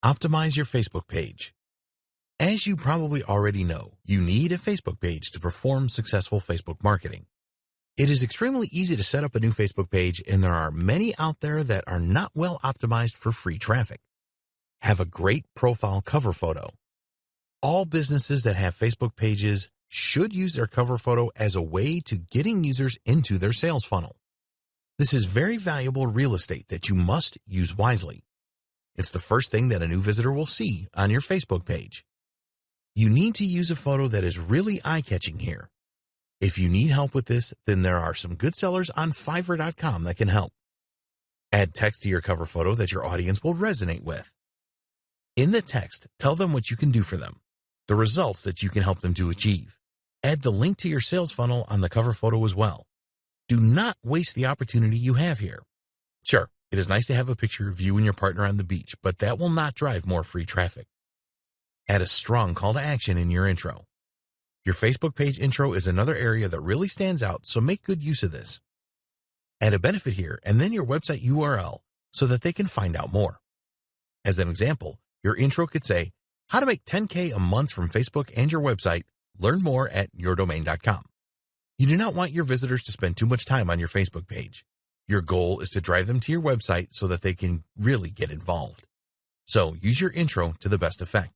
Optimize your Facebook page. As you probably already know, you need a Facebook page to perform successful Facebook marketing. It is extremely easy to set up a new Facebook page, and there are many out there that are not well optimized for free traffic. Have a great profile cover photo. All businesses that have Facebook pages should use their cover photo as a way to getting users into their sales funnel. This is very valuable real estate that you must use wisely. It's the first thing that a new visitor will see on your Facebook page. You need to use a photo that is really eye-catching here. If you need help with this, then there are some good sellers on Fiverr.com that can help. Add text to your cover photo that your audience will resonate with. In the text, tell them what you can do for them, the results that you can help them to achieve. Add the link to your sales funnel on the cover photo as well. Do not waste the opportunity you have here. Sure, it is nice to have a picture of you and your partner on the beach, but that will not drive more free traffic. Add a strong call to action in your intro. Your Facebook page intro is another area that really stands out, so make good use of this. Add a benefit here and then your website URL so that they can find out more. As an example, your intro could say, how to make $10K a month from Facebook and your website. Learn more at yourdomain.com. You do not want your visitors to spend too much time on your Facebook page. Your goal is to drive them to your website so that they can really get involved. So use your intro to the best effect.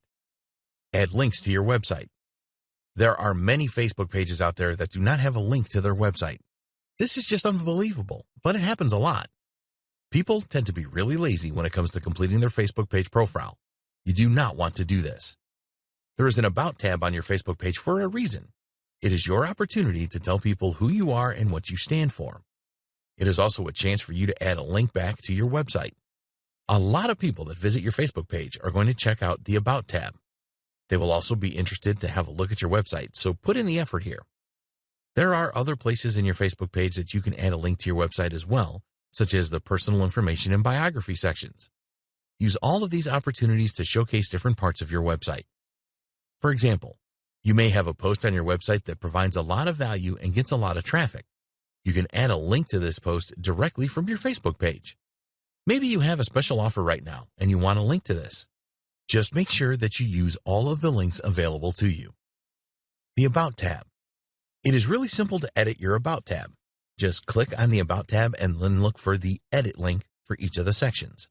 Add links to your website. There are many Facebook pages out there that do not have a link to their website. This is just unbelievable, but it happens a lot. People tend to be really lazy when it comes to completing their Facebook page profile. You do not want to do this. There is an About tab on your Facebook page for a reason. It is your opportunity to tell people who you are and what you stand for. It is also a chance for you to add a link back to your website. A lot of people that visit your Facebook page are going to check out the About tab. They will also be interested to have a look at your website, so put in the effort here. There are other places in your Facebook page that you can add a link to your website as well, such as the personal information and biography sections. Use all of these opportunities to showcase different parts of your website. For example, you may have a post on your website that provides a lot of value and gets a lot of traffic. You can add a link to this post directly from your Facebook page. Maybe you have a special offer right now and you want a link to this. Just make sure that you use all of the links available to you. The About tab. It is really simple to edit your About tab. Just click on the About tab and then look for the Edit link for each of the sections.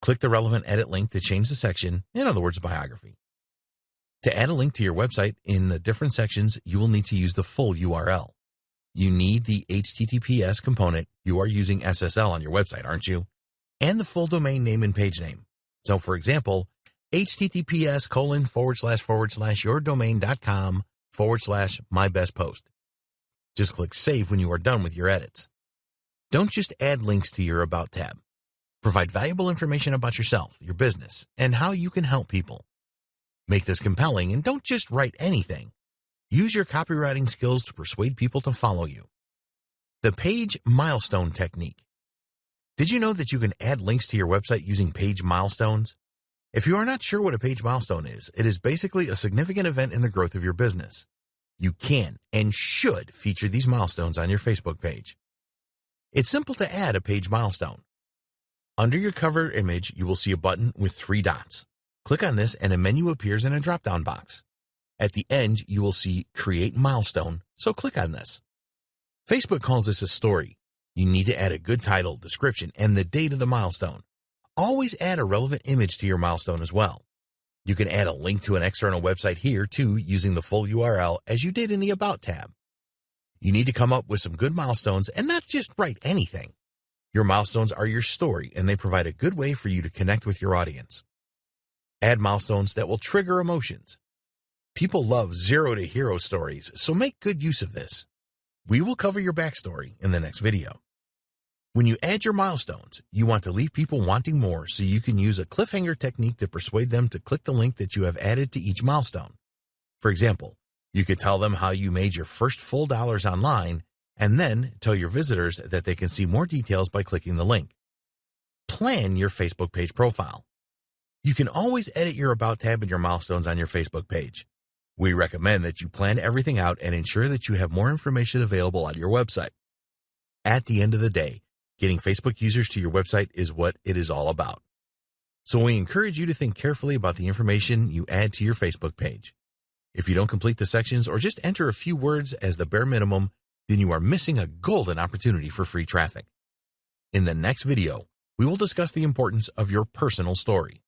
Click the relevant edit link to change the section, in other words, biography. To add a link to your website in the different sections, you will need to use the full URL. You need the HTTPS component. You are using SSL on your website, aren't you? And the full domain name and page name. So, for example, https://yourdomain.com/mybestpost. Just click Save when you are done with your edits. Don't just add links to your About tab. Provide valuable information about yourself, your business, and how you can help people. Make this compelling and don't just write anything. Use your copywriting skills to persuade people to follow you. The page milestone technique. Did you know that you can add links to your website using page milestones? If you are not sure what a page milestone is, it is basically a significant event in the growth of your business. You can and should feature these milestones on your Facebook page. It's simple to add a page milestone. Under your cover image, you will see a button with 3 dots. Click on this and a menu appears in a drop-down box. At the end, you will see Create Milestone, so click on this. Facebook calls this a story. You need to add a good title, description, and the date of the milestone. Always add a relevant image to your milestone as well. You can add a link to an external website here too using the full URL as you did in the About tab. You need to come up with some good milestones and not just write anything. Your milestones are your story and they provide a good way for you to connect with your audience. Add milestones that will trigger emotions. People love zero to hero stories, so make good use of this. We will cover your backstory in the next video. When you add your milestones, you want to leave people wanting more, so you can use a cliffhanger technique to persuade them to click the link that you have added to each milestone. For example, you could tell them how you made your first full dollars online, and then tell your visitors that they can see more details by clicking the link. Plan your Facebook page profile. You can always edit your About tab and your milestones on your Facebook page. We recommend that you plan everything out and ensure that you have more information available on your website. At the end of the day, getting Facebook users to your website is what it is all about. So we encourage you to think carefully about the information you add to your Facebook page. If you don't complete the sections or just enter a few words as the bare minimum, then you are missing a golden opportunity for free traffic. In the next video, we will discuss the importance of your personal story.